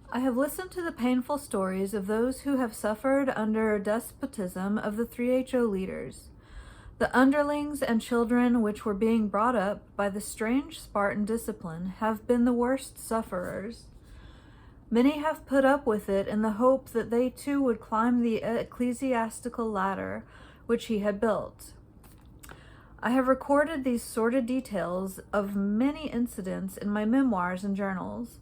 I have listened to the painful stories of those who have suffered under despotism of the 3HO leaders. The underlings and children which were being brought up by the strange Spartan discipline have been the worst sufferers. Many have put up with it in the hope that they too would climb the ecclesiastical ladder which he had built. I have recorded these sordid details of many incidents in my memoirs and journals,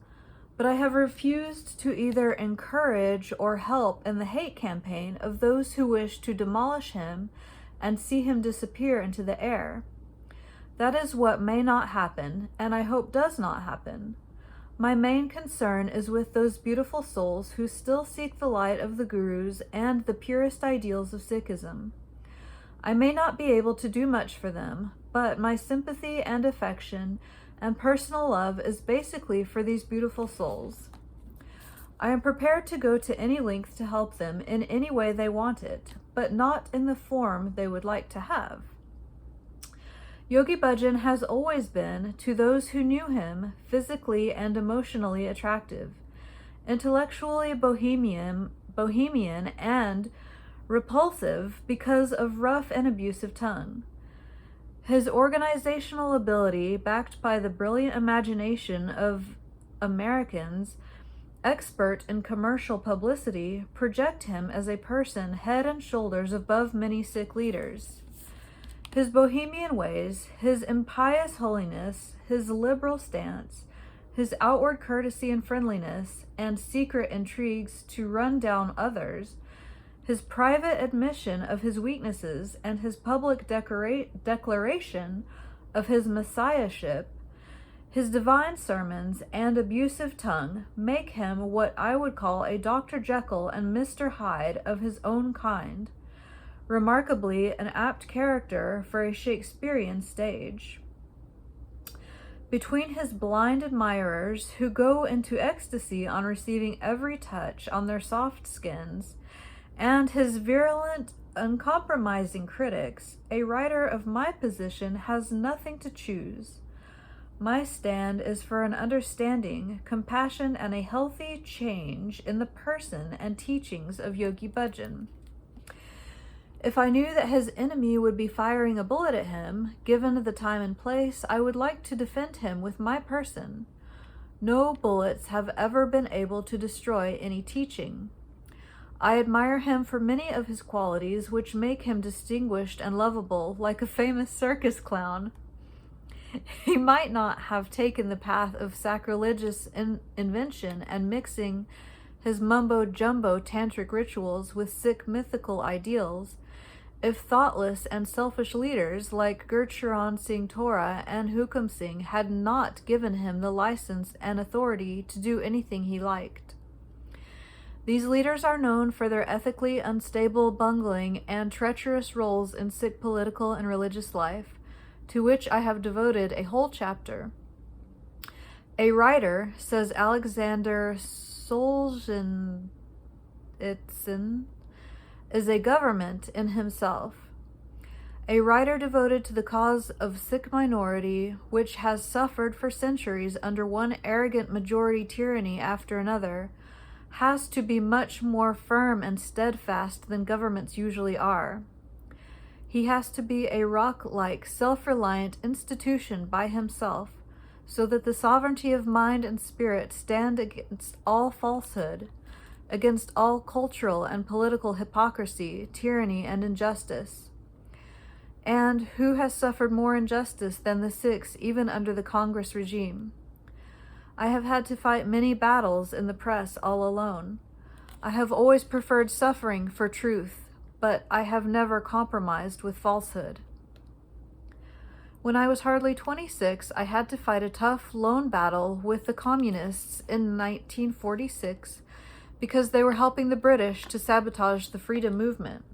but I have refused to either encourage or help in the hate campaign of those who wish to demolish him and see him disappear into the air. That is what may not happen, and I hope does not happen. My main concern is with those beautiful souls who still seek the light of the gurus and the purest ideals of Sikhism. I may not be able to do much for them, but my sympathy and affection and personal love is basically for these beautiful souls. I am prepared to go to any length to help them in any way they want it, but not in the form they would like to have. Yogi Bhajan has always been, to those who knew him, physically and emotionally attractive, intellectually bohemian and repulsive because of rough and abusive tongue. His organizational ability, backed by the brilliant imagination of Americans, expert in commercial publicity, project him as a person head and shoulders above many Sikh leaders. His bohemian ways, his impious holiness, his liberal stance, his outward courtesy and friendliness, and secret intrigues to run down others, his private admission of his weaknesses, and his public declaration of his messiahship, his divine sermons, and abusive tongue make him what I would call a Dr. Jekyll and Mr. Hyde of his own kind, remarkably an apt character for a Shakespearean stage. Between his blind admirers, who go into ecstasy on receiving every touch on their soft skins, and his virulent, uncompromising critics, a writer of my position has nothing to choose. My stand is for an understanding, compassion, and a healthy change in the person and teachings of Yogi Bhajan. If I knew that his enemy would be firing a bullet at him, given the time and place, I would like to defend him with my person. No bullets have ever been able to destroy any teaching. I admire him for many of his qualities which make him distinguished and lovable, like a famous circus clown. He might not have taken the path of sacrilegious invention and mixing his mumbo-jumbo tantric rituals with Sikh mythical ideals if thoughtless and selfish leaders like Gurcharan Singh Tora and Hukum Singh had not given him the license and authority to do anything he liked. These leaders are known for their ethically unstable bungling and treacherous roles in Sikh political and religious life, to which I have devoted a whole chapter. A writer, says Alexander Solzhenitsyn, is a government in himself. A writer devoted to the cause of Sikh minority, which has suffered for centuries under one arrogant majority tyranny after another, has to be much more firm and steadfast than governments usually are. He has to be a rock-like, self-reliant institution by himself, so that the sovereignty of mind and spirit stand against all falsehood, against all cultural and political hypocrisy, tyranny, and injustice. And who has suffered more injustice than the Sikhs even under the Congress regime? I have had to fight many battles in the press all alone. I have always preferred suffering for truth, but I have never compromised with falsehood. When I was hardly 26, I had to fight a tough, lone battle with the communists in 1946 because they were helping the British to sabotage the freedom movement.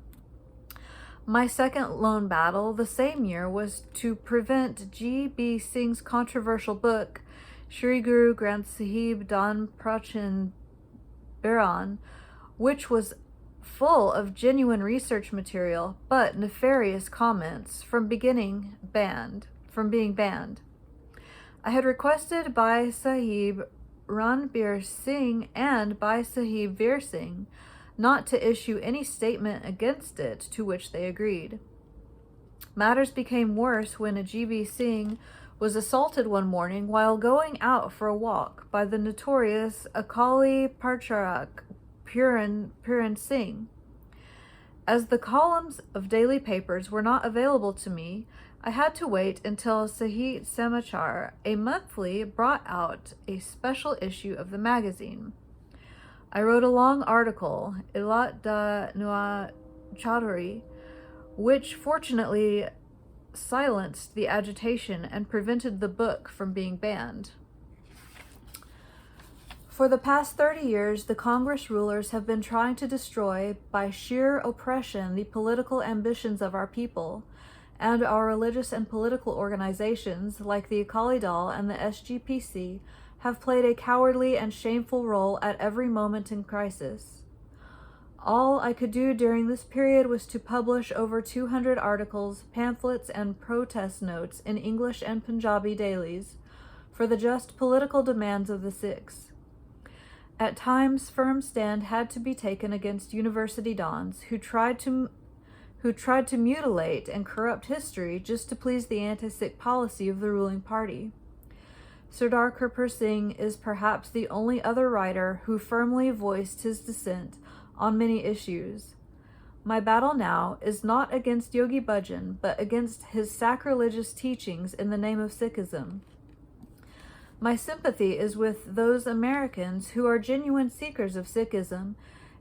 My second lone battle the same year was to prevent G.B. Singh's controversial book, Shri Guru Granth Sahib Dan Prachin Biran, which was full of genuine research material but nefarious comments from being banned. I had requested by Sahib Ranbir Singh and Bhai Sahib Veer Singh not to issue any statement against it, to which they agreed. Matters became worse when Ajibi Singh was assaulted one morning while going out for a walk by the notorious Akali Pracharak Puran Singh. As the columns of daily papers were not available to me, I had to wait until Sahit Samachar, a monthly, brought out a special issue of the magazine. I wrote a long article, Ilat da Nua Chaudhary, which fortunately silenced the agitation and prevented the book from being banned. For the past 30 years, the Congress rulers have been trying to destroy, by sheer oppression, the political ambitions of our people, and our religious and political organizations, like the Akali Dal and the SGPC, have played a cowardly and shameful role at every moment in crisis. All I could do during this period was to publish over 200 articles, pamphlets, and protest notes in English and Punjabi dailies for the just political demands of the Sikhs. At times, firm stand had to be taken against university dons who tried to mutilate and corrupt history just to please the anti-Sikh policy of the ruling party. Sardar Kirpur Singh is perhaps the only other writer who firmly voiced his dissent on many issues. My battle now is not against Yogi Bhajan, but against his sacrilegious teachings in the name of Sikhism. My sympathy is with those Americans who are genuine seekers of Sikhism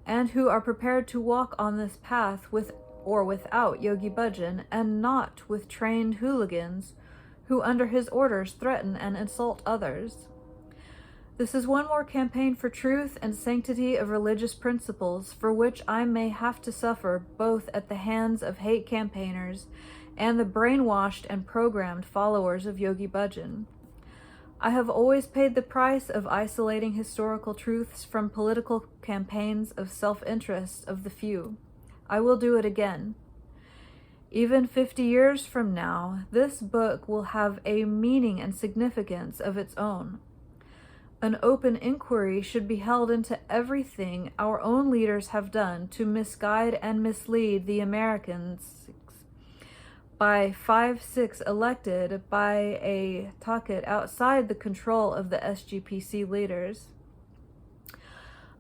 and who are prepared to walk on this path with or without Yogi Bhajan, and not with trained hooligans who under his orders threaten and insult others. This is one more campaign for truth and sanctity of religious principles, for which I may have to suffer both at the hands of hate campaigners and the brainwashed and programmed followers of Yogi Bhajan. I have always paid the price of isolating historical truths from political campaigns of self-interest of the few. I will do it again. Even 50 years from now, this book will have a meaning and significance of its own. An open inquiry should be held into everything our own leaders have done to misguide and mislead the Americans by 5-6 elected by a ticket outside the control of the SGPC leaders.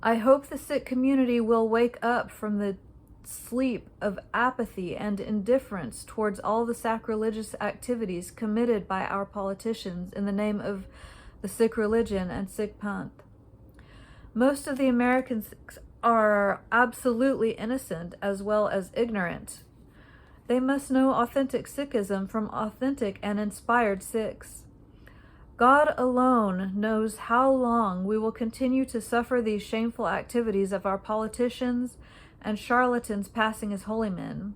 I hope the Sikh community will wake up from the sleep of apathy and indifference towards all the sacrilegious activities committed by our politicians in the name of the Sikh religion and Sikh Panth. Most of the American Sikhs are absolutely innocent as well as ignorant. They must know authentic Sikhism from authentic and inspired Sikhs. God alone knows how long we will continue to suffer these shameful activities of our politicians and charlatans passing as holy men.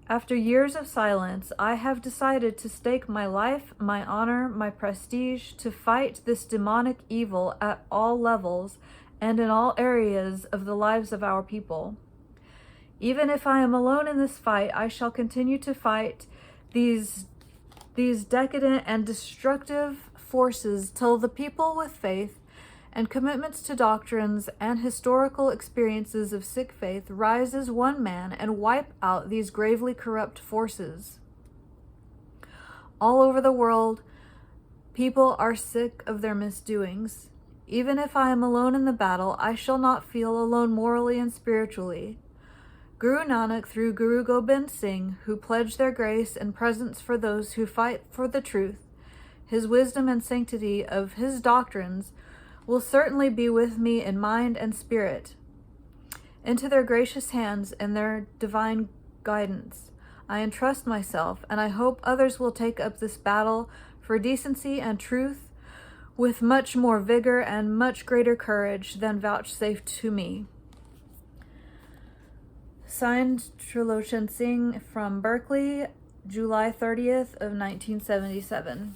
After years of silence, I have decided to stake my life, my honor, my prestige to fight this demonic evil at all levels and in all areas of the lives of our people. Even if I am alone in this fight, I shall continue to fight these decadent and destructive forces till the people with faith and commitments to doctrines and historical experiences of Sikh faith rise as one man and wipe out these gravely corrupt forces. All over the world, people are sick of their misdoings. Even if I am alone in the battle, I shall not feel alone morally and spiritually. Guru Nanak, through Guru Gobind Singh, who pledged their grace and presence for those who fight for the truth, his wisdom and sanctity of his doctrines will certainly be with me in mind and spirit. Into their gracious hands and their divine guidance I entrust myself, and I hope others will take up this battle for decency and truth with much more vigor and much greater courage than vouchsafed to me. Signed, Trilochan Singh, from Berkeley, July 30th of 1977.